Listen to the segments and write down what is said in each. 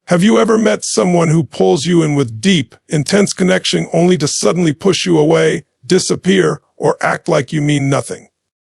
Have you ever met someone who pulls you in with deep, intense connection only to suddenly push you away, disappear, or act like you mean nothing?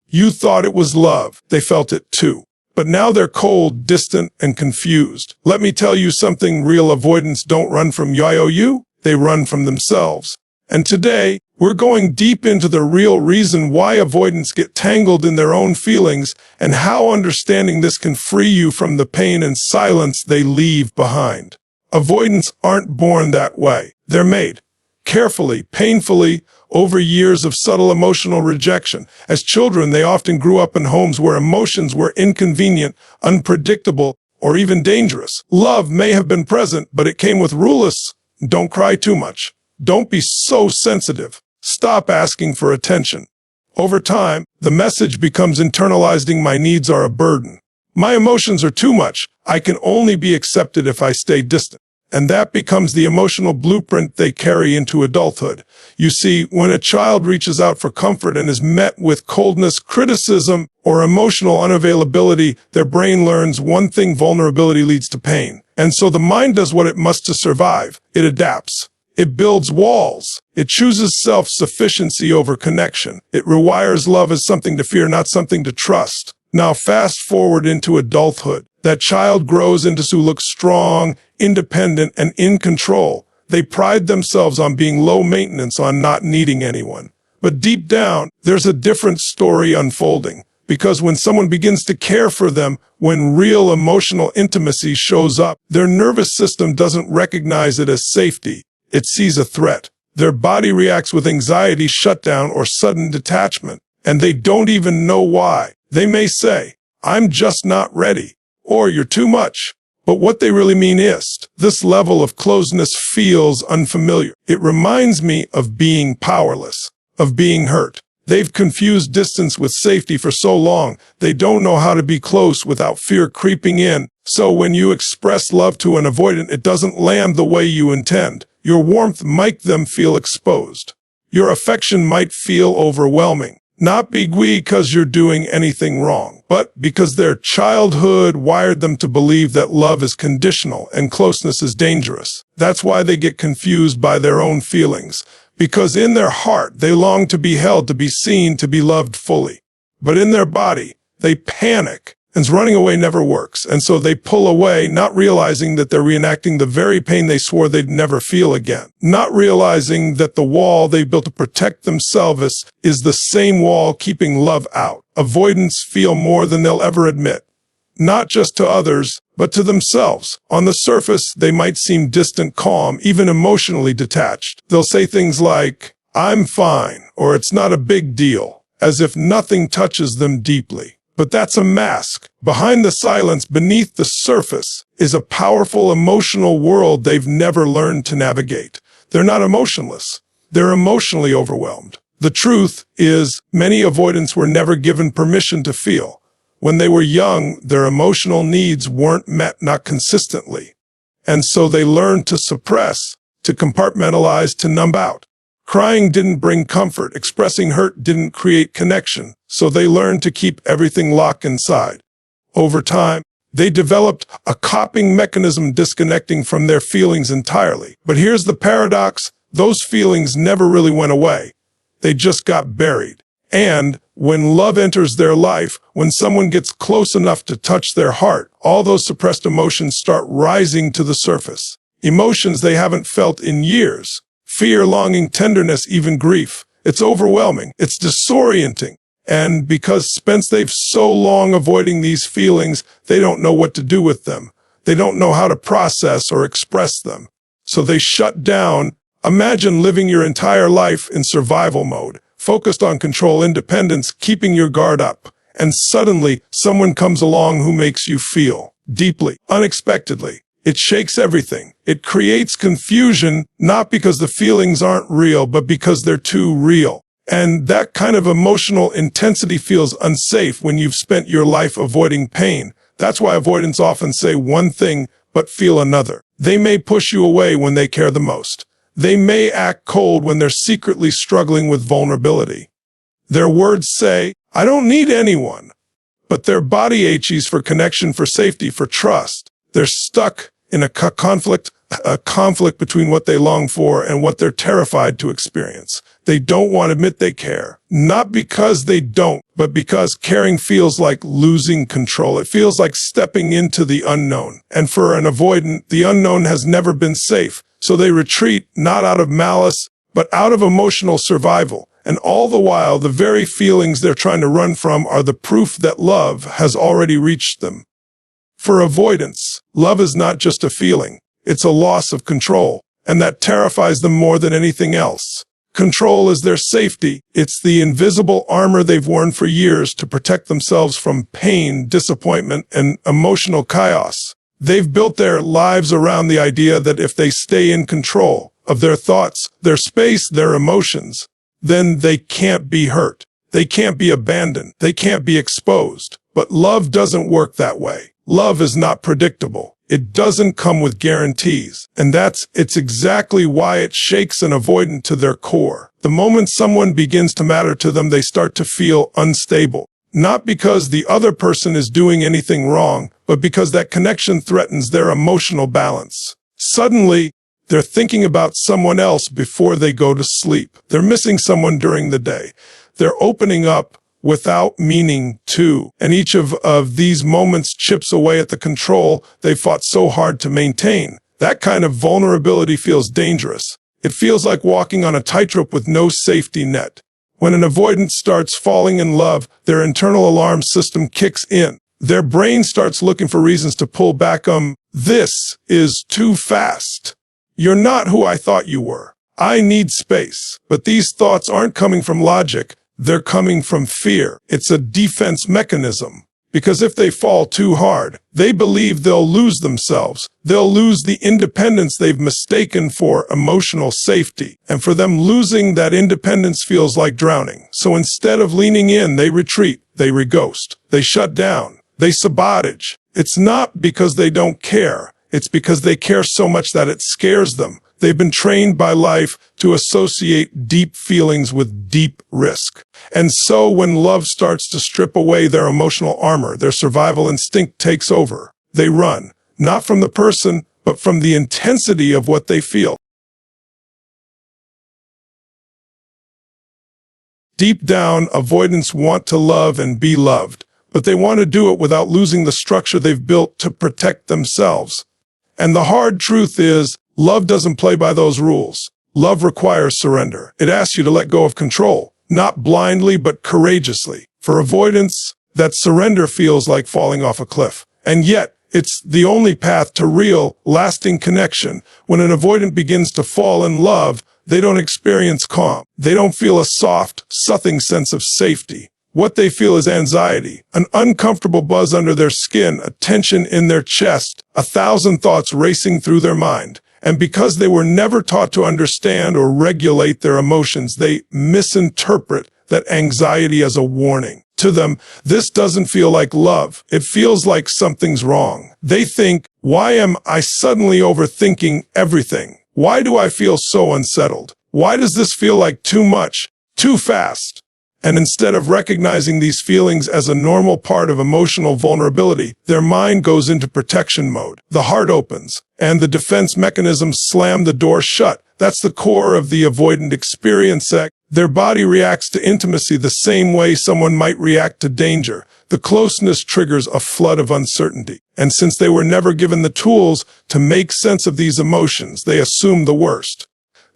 You thought it was love. They felt it too. But now they're cold, distant, and confused. Let me tell you something, real avoidants don't run from you, they run from themselves. And today, we're going deep into the real reason why avoidants get tangled in their own feelings and how understanding this can free you from the pain and silence they leave behind. Avoidants aren't born that way. They're made. Carefully, painfully, over years of subtle emotional rejection. As children, they often grew up in homes where emotions were inconvenient, unpredictable, or even dangerous. Love may have been present, but it came with rules. Don't cry too much. Don't be so sensitive. Stop asking for attention. Over time, the message becomes internalizing: my needs are a burden. My emotions are too much. I can only be accepted if I stay distant. And that becomes the emotional blueprint they carry into adulthood. You see, when a child reaches out for comfort and is met with coldness, criticism, or emotional unavailability, their brain learns one thing: vulnerability leads to pain. And so the mind does what it must to survive. It adapts. It builds walls. It chooses self-sufficiency over connection. It rewires love as something to fear, not something to trust. Now fast forward into adulthood. That child grows into who looks strong, independent, and in control. They pride themselves on being low maintenance, on not needing anyone. But deep down, there's a different story unfolding. Because when someone begins to care for them, when real emotional intimacy shows up, their nervous system doesn't recognize it as safety. It sees a threat. Their body reacts with anxiety, shutdown, or sudden detachment. And they don't even know why. They may say, "I'm just not ready," or "you're too much." But what they really mean is, this level of closeness feels unfamiliar. It reminds me of being powerless, of being hurt. They've confused distance with safety for so long, they don't know how to be close without fear creeping in. So when you express love to an avoidant, it doesn't land the way you intend. Your warmth might them feel exposed. Your affection might feel overwhelming. Not because you're doing anything wrong, but because their childhood wired them to believe that love is conditional and closeness is dangerous. That's why they get confused by their own feelings, because in their heart they long to be held, to be seen, to be loved fully. But in their body, they panic, and running away never works, and so they pull away, not realizing that they're reenacting the very pain they swore they'd never feel again. Not realizing that the wall they built to protect themselves is the same wall keeping love out. Avoidants feel more than they'll ever admit. Not just to others, but to themselves. On the surface, they might seem distant, calm, even emotionally detached. They'll say things like, "I'm fine," or "it's not a big deal," as if nothing touches them deeply. But that's a mask. Behind the silence, beneath the surface, is a powerful emotional world they've never learned to navigate. They're not emotionless. They're emotionally overwhelmed. The truth is, many avoidants were never given permission to feel. When they were young, their emotional needs weren't met, not consistently. And so they learned to suppress, to compartmentalize, to numb out. Crying didn't bring comfort. Expressing hurt didn't create connection. So they learned to keep everything locked inside. Over time, they developed a coping mechanism, disconnecting from their feelings entirely. But here's the paradox. Those feelings never really went away. They just got buried. And when love enters their life, when someone gets close enough to touch their heart, all those suppressed emotions start rising to the surface. Emotions they haven't felt in years. Fear, longing, tenderness, even grief. It's overwhelming. It's disorienting. And because they've so long avoiding these feelings, they don't know what to do with them. They don't know how to process or express them. So they shut down. Imagine living your entire life in survival mode, focused on control, independence, keeping your guard up. And suddenly, someone comes along who makes you feel deeply, unexpectedly. It shakes everything. It creates confusion, not because the feelings aren't real, but because they're too real. And that kind of emotional intensity feels unsafe when you've spent your life avoiding pain. That's why avoidants often say one thing, but feel another. They may push you away when they care the most. They may act cold when they're secretly struggling with vulnerability. Their words say, "I don't need anyone." But their body aches for connection, for safety, for trust. They're stuck in a conflict between what they long for and what they're terrified to experience. They don't want to admit they care. Not because they don't, but because caring feels like losing control. It feels like stepping into the unknown. And for an avoidant, the unknown has never been safe. So they retreat, not out of malice, but out of emotional survival. And all the while, the very feelings they're trying to run from are the proof that love has already reached them. For avoidants, love is not just a feeling. It's a loss of control, and that terrifies them more than anything else. Control is their safety. It's the invisible armor they've worn for years to protect themselves from pain, disappointment, and emotional chaos. They've built their lives around the idea that if they stay in control of their thoughts, their space, their emotions, then they can't be hurt. They can't be abandoned. They can't be exposed. But love doesn't work that way. Love is not predictable. It doesn't come with guarantees. And it's exactly why it shakes an avoidant to their core. The moment someone begins to matter to them, they start to feel unstable. Not because the other person is doing anything wrong, but because that connection threatens their emotional balance. Suddenly, they're thinking about someone else before they go to sleep. They're missing someone during the day. They're opening up without meaning to. And each of these moments chips away at the control they fought so hard to maintain. That kind of vulnerability feels dangerous. It feels like walking on a tightrope with no safety net. When an avoidant starts falling in love, their internal alarm system kicks in. Their brain starts looking for reasons to pull back. This is too fast. You're not who I thought you were. I need space. But these thoughts aren't coming from logic. They're coming from fear. It's a defense mechanism. Because if they fall too hard, they believe they'll lose themselves. They'll lose the independence they've mistaken for emotional safety. And for them, losing that independence feels like drowning. So instead of leaning in, they retreat, they reghost, they shut down, they sabotage. It's not because they don't care. It's because they care so much that it scares them. They've been trained by life to associate deep feelings with deep risk. And so when love starts to strip away their emotional armor, their survival instinct takes over. They run, not from the person, but from the intensity of what they feel. Deep down, avoidants want to love and be loved, but they want to do it without losing the structure they've built to protect themselves. And the hard truth is, love doesn't play by those rules. Love requires surrender. It asks you to let go of control, not blindly but courageously. For avoidance, that surrender feels like falling off a cliff. And yet, it's the only path to real, lasting connection. When an avoidant begins to fall in love, they don't experience calm. They don't feel a soft, soothing sense of safety. What they feel is anxiety, an uncomfortable buzz under their skin, a tension in their chest, 1,000 thoughts racing through their mind. And because they were never taught to understand or regulate their emotions, they misinterpret that anxiety as a warning. To them, this doesn't feel like love. It feels like something's wrong. They think, why am I suddenly overthinking everything? Why do I feel so unsettled? Why does this feel like too much, too fast? And instead of recognizing these feelings as a normal part of emotional vulnerability, their mind goes into protection mode. The heart opens, and the defense mechanisms slam the door shut. That's the core of the avoidant experience. Their body reacts to intimacy the same way someone might react to danger. The closeness triggers a flood of uncertainty. And since they were never given the tools to make sense of these emotions, they assume the worst.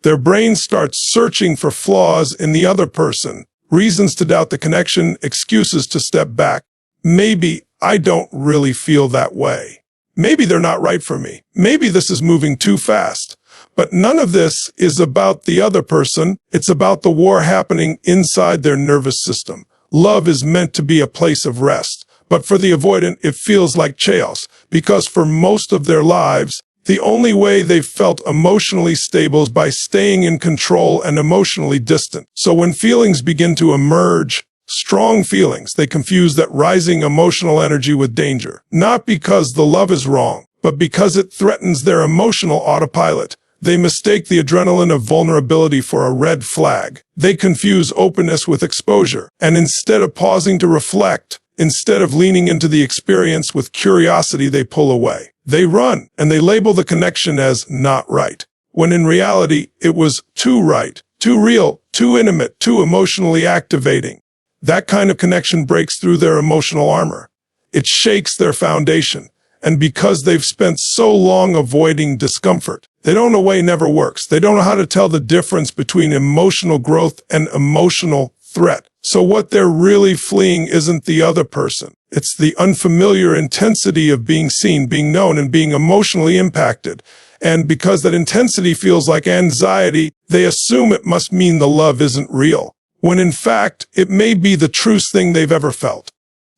Their brain starts searching for flaws in the other person, reasons to doubt the connection, excuses to step back. Maybe I don't really feel that way. Maybe they're not right for me. Maybe this is moving too fast. But none of this is about the other person. It's about the war happening inside their nervous system. Love is meant to be a place of rest. But for the avoidant, it feels like chaos, because for most of their lives, the only way they've felt emotionally stable is by staying in control and emotionally distant. So when feelings begin to emerge, strong feelings, they confuse that rising emotional energy with danger. Not because the love is wrong, but because it threatens their emotional autopilot. They mistake the adrenaline of vulnerability for a red flag. They confuse openness with exposure. And instead of pausing to reflect, instead of leaning into the experience with curiosity, they pull away. They run, and they label the connection as not right, when in reality, it was too right, too real, too intimate, too emotionally activating. That kind of connection breaks through their emotional armor. It shakes their foundation. And because they've spent so long avoiding discomfort, they don't know way never works. They don't know how to tell the difference between emotional growth and emotional threat. So what they're really fleeing isn't the other person. It's the unfamiliar intensity of being seen, being known, and being emotionally impacted. And because that intensity feels like anxiety, they assume it must mean the love isn't real, when in fact, it may be the truest thing they've ever felt.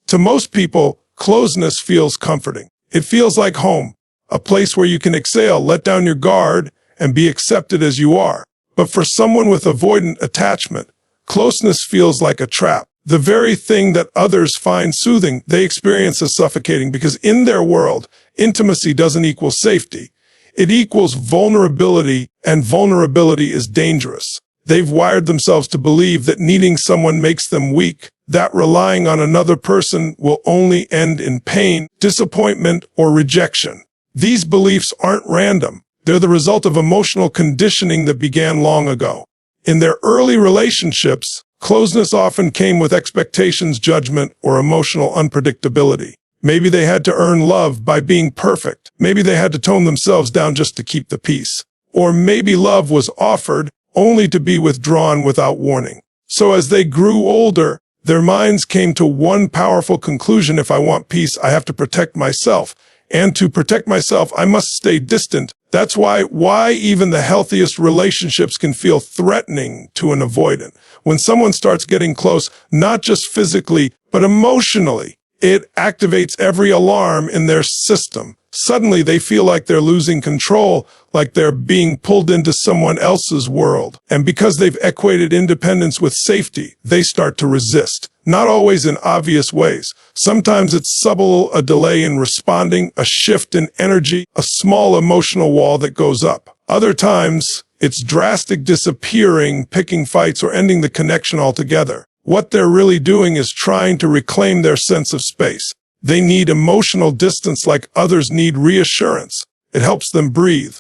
To most people, closeness feels comforting. It feels like home, a place where you can exhale, let down your guard, and be accepted as you are. But for someone with avoidant attachment, closeness feels like a trap. The very thing that others find soothing, they experience as suffocating, because in their world, intimacy doesn't equal safety. It equals vulnerability, and vulnerability is dangerous. They've wired themselves to believe that needing someone makes them weak, that relying on another person will only end in pain, disappointment, or rejection. These beliefs aren't random. They're the result of emotional conditioning that began long ago. In their early relationships, closeness often came with expectations, judgment, or emotional unpredictability. Maybe they had to earn love by being perfect. Maybe they had to tone themselves down just to keep the peace. Or maybe love was offered only to be withdrawn without warning. So as they grew older, their minds came to one powerful conclusion: if I want peace, I have to protect myself. And to protect myself, I must stay distant. That's why even the healthiest relationships can feel threatening to an avoidant. When someone starts getting close, not just physically, but emotionally, it activates every alarm in their system. Suddenly, they feel like they're losing control, like they're being pulled into someone else's world. And because they've equated independence with safety, they start to resist. Not always in obvious ways. Sometimes it's subtle, a delay in responding, a shift in energy, a small emotional wall that goes up. Other times, it's drastic disappearing, picking fights, or ending the connection altogether. What they're really doing is trying to reclaim their sense of space. They need emotional distance like others need reassurance. It helps them breathe.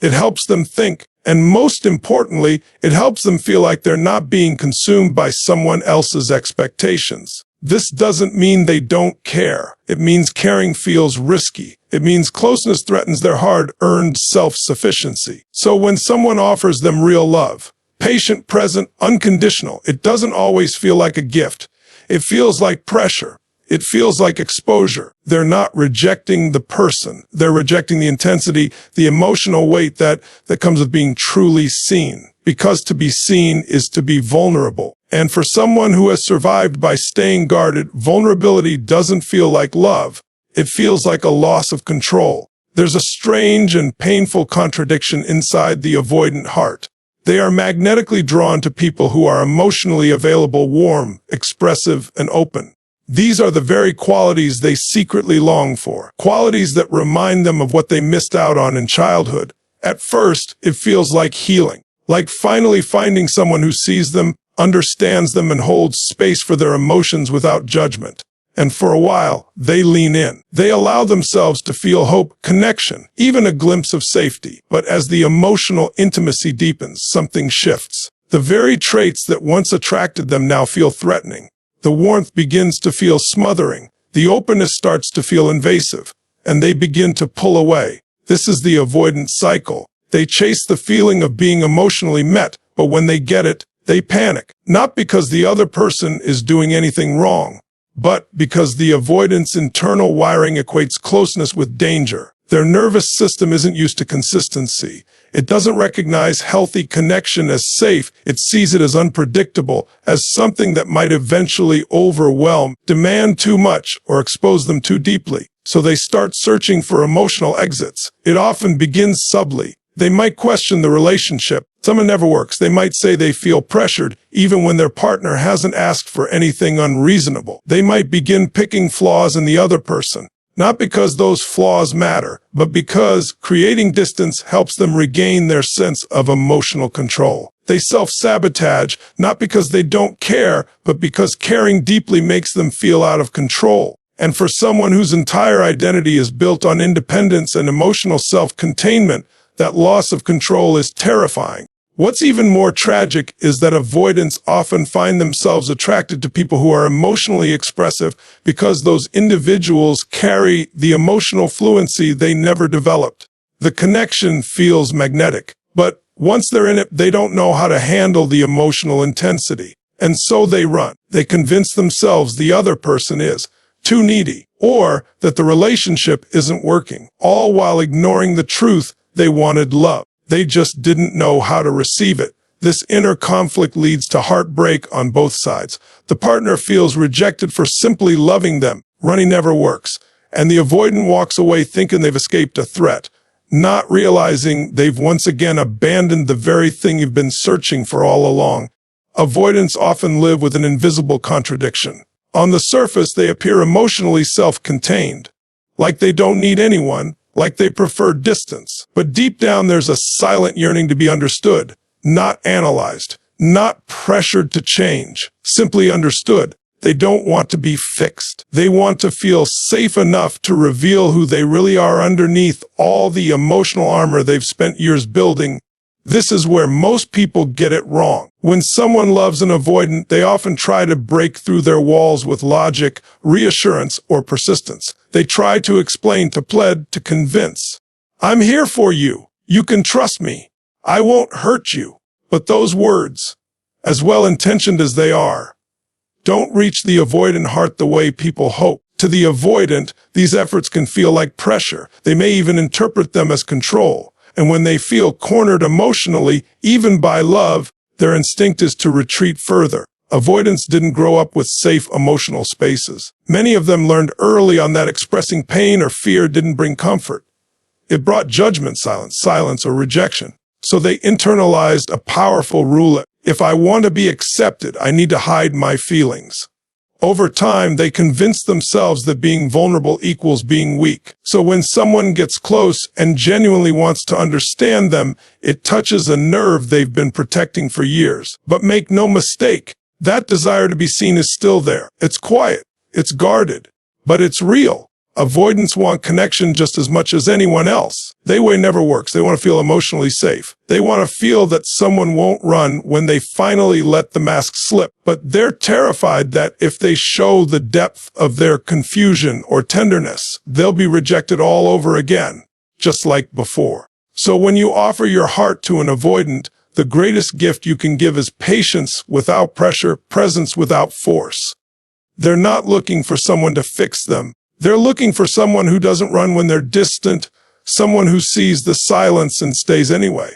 It helps them think. And most importantly, it helps them feel like they're not being consumed by someone else's expectations. This doesn't mean they don't care. It means caring feels risky. It means closeness threatens their hard-earned self-sufficiency. So when someone offers them real love, patient, present, unconditional, it doesn't always feel like a gift. It feels like pressure. It feels like exposure. They're not rejecting the person. They're rejecting the intensity, the emotional weight that comes with being truly seen. Because to be seen is to be vulnerable. And for someone who has survived by staying guarded, vulnerability doesn't feel like love. It feels like a loss of control. There's a strange and painful contradiction inside the avoidant heart. They are magnetically drawn to people who are emotionally available, warm, expressive, and open. These are the very qualities they secretly long for, qualities that remind them of what they missed out on in childhood. At first, it feels like healing, like finally finding someone who sees them, understands them, and holds space for their emotions without judgment. And for a while, they lean in. They allow themselves to feel hope, connection, even a glimpse of safety. But as the emotional intimacy deepens, something shifts. The very traits that once attracted them now feel threatening. The warmth begins to feel smothering. The openness starts to feel invasive. And they begin to pull away. This is the avoidant cycle. They chase the feeling of being emotionally met, but when they get it, they panic. Not because the other person is doing anything wrong, but because the avoidant's internal wiring equates closeness with danger. Their nervous system isn't used to consistency. It doesn't recognize healthy connection as safe. It sees it as unpredictable, as something that might eventually overwhelm, demand too much, or expose them too deeply. So they start searching for emotional exits. It often begins subtly. They might question the relationship. Someone never works. They might say they feel pressured, even when their partner hasn't asked for anything unreasonable. They might begin picking flaws in the other person. Not because those flaws matter, but because creating distance helps them regain their sense of emotional control. They self-sabotage, not because they don't care, but because caring deeply makes them feel out of control. And for someone whose entire identity is built on independence and emotional self-containment, that loss of control is terrifying. What's even more tragic is that avoidants often find themselves attracted to people who are emotionally expressive because those individuals carry the emotional fluency they never developed. The connection feels magnetic, but once they're in it, they don't know how to handle the emotional intensity. And so they run. They convince themselves the other person is too needy, or that the relationship isn't working, all while ignoring the truth they wanted love. They just didn't know how to receive it. This inner conflict leads to heartbreak on both sides. The partner feels rejected for simply loving them. Running never works. And the avoidant walks away thinking they've escaped a threat, not realizing they've once again abandoned the very thing you've been searching for all along. Avoidants often live with an invisible contradiction. On the surface, they appear emotionally self-contained, like they don't need anyone, like they prefer distance. But deep down, there's a silent yearning to be understood, not analyzed, not pressured to change, simply understood. They don't want to be fixed. They want to feel safe enough to reveal who they really are underneath all the emotional armor they've spent years building. This is where most people get it wrong. When someone loves an avoidant, they often try to break through their walls with logic, reassurance, or persistence. They try to explain, to plead, to convince. I'm here for you. You can trust me. I won't hurt you. But those words, as well-intentioned as they are, don't reach the avoidant heart the way people hope. To the avoidant, these efforts can feel like pressure. They may even interpret them as control. And when they feel cornered emotionally, even by love, their instinct is to retreat further. Avoidants didn't grow up with safe emotional spaces. Many of them learned early on that expressing pain or fear didn't bring comfort. It brought judgment, silence, or rejection. So they internalized a powerful rule. If I want to be accepted, I need to hide my feelings. Over time, they convinced themselves that being vulnerable equals being weak. So when someone gets close and genuinely wants to understand them, it touches a nerve they've been protecting for years. But make no mistake, that desire to be seen is still there. It's quiet, it's guarded, but it's real. Avoidants want connection just as much as anyone else. Their way never works. They want to feel emotionally safe. They want to feel that someone won't run when they finally let the mask slip. But they're terrified that if they show the depth of their confusion or tenderness, they'll be rejected all over again, just like before. So when you offer your heart to an avoidant, the greatest gift you can give is patience without pressure, presence without force. They're not looking for someone to fix them. They're looking for someone who doesn't run when they're distant, someone who sees the silence and stays anyway,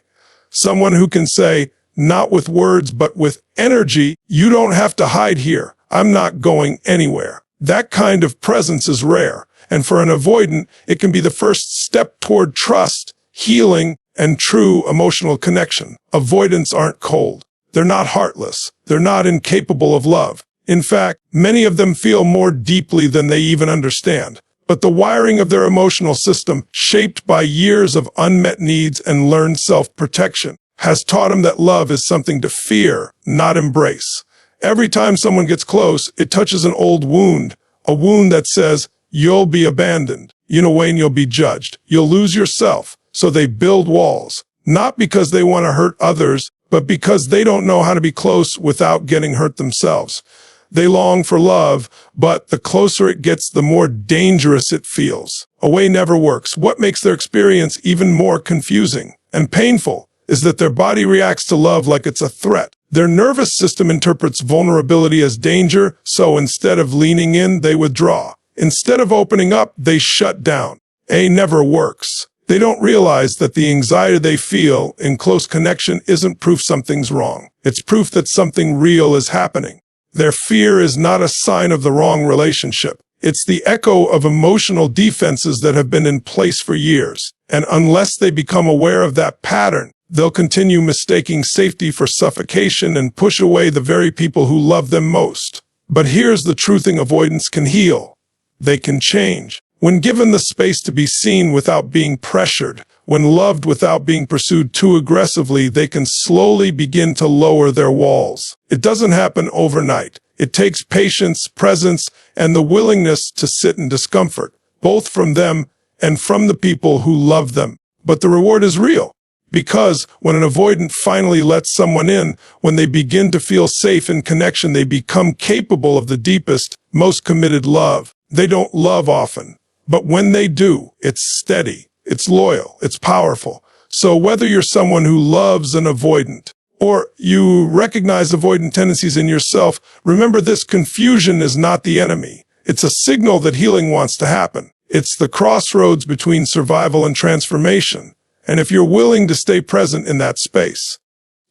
someone who can say, not with words, but with energy, you don't have to hide here. I'm not going anywhere. That kind of presence is rare. And for an avoidant, it can be the first step toward trust, healing, and true emotional connection. Avoidants aren't cold. They're not heartless. They're not incapable of love. In fact, many of them feel more deeply than they even understand. But the wiring of their emotional system, shaped by years of unmet needs and learned self-protection, has taught them that love is something to fear, not embrace. Every time someone gets close, it touches an old wound, a wound that says, you'll be abandoned. Wayne, you'll be judged. You'll lose yourself. So they build walls, not because they want to hurt others, but because they don't know how to be close without getting hurt themselves. They long for love, but the closer it gets, the more dangerous it feels. Away never works. What makes their experience even more confusing and painful is that their body reacts to love like it's a threat. Their nervous system interprets vulnerability as danger, so instead of leaning in, they withdraw. Instead of opening up, they shut down. A never works. They don't realize that the anxiety they feel in close connection isn't proof something's wrong. It's proof that something real is happening. Their fear is not a sign of the wrong relationship. It's the echo of emotional defenses that have been in place for years. And unless they become aware of that pattern, they'll continue mistaking safety for suffocation and push away the very people who love them most. But here's the true thing: avoidants can heal. They can change. When given the space to be seen without being pressured, when loved without being pursued too aggressively, they can slowly begin to lower their walls. It doesn't happen overnight. It takes patience, presence, and the willingness to sit in discomfort, both from them and from the people who love them. But the reward is real. Because when an avoidant finally lets someone in, when they begin to feel safe in connection, they become capable of the deepest, most committed love. They don't love often, but when they do, it's steady, it's loyal, it's powerful. So whether you're someone who loves an avoidant, or you recognize avoidant tendencies in yourself, remember this: confusion is not the enemy. It's a signal that healing wants to happen. It's the crossroads between survival and transformation. And if you're willing to stay present in that space,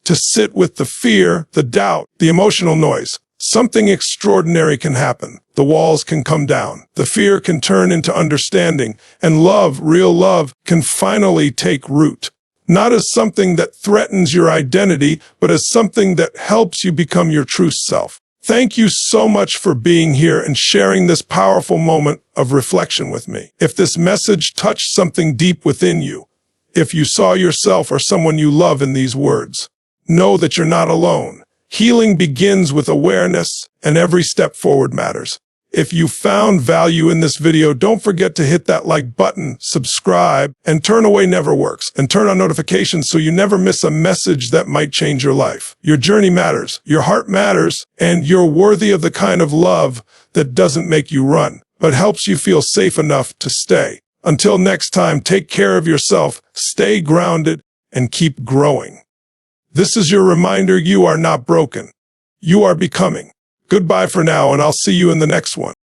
to sit with the fear, the doubt, the emotional noise, something extraordinary can happen. The walls can come down. The fear can turn into understanding. And love, real love, can finally take root. Not as something that threatens your identity, but as something that helps you become your true self. Thank you so much for being here and sharing this powerful moment of reflection with me. If this message touched something deep within you, if you saw yourself or someone you love in these words, know that you're not alone. Healing begins with awareness, and every step forward matters. If you found value in this video, don't forget to hit that like button, subscribe, and turn away never works, and turn on notifications so you never miss a message that might change your life. Your journey matters, your heart matters, and you're worthy of the kind of love that doesn't make you run, but helps you feel safe enough to stay. Until next time, take care of yourself, stay grounded, and keep growing. This is your reminder: you are not broken. You are becoming. Goodbye for now, and I'll see you in the next one.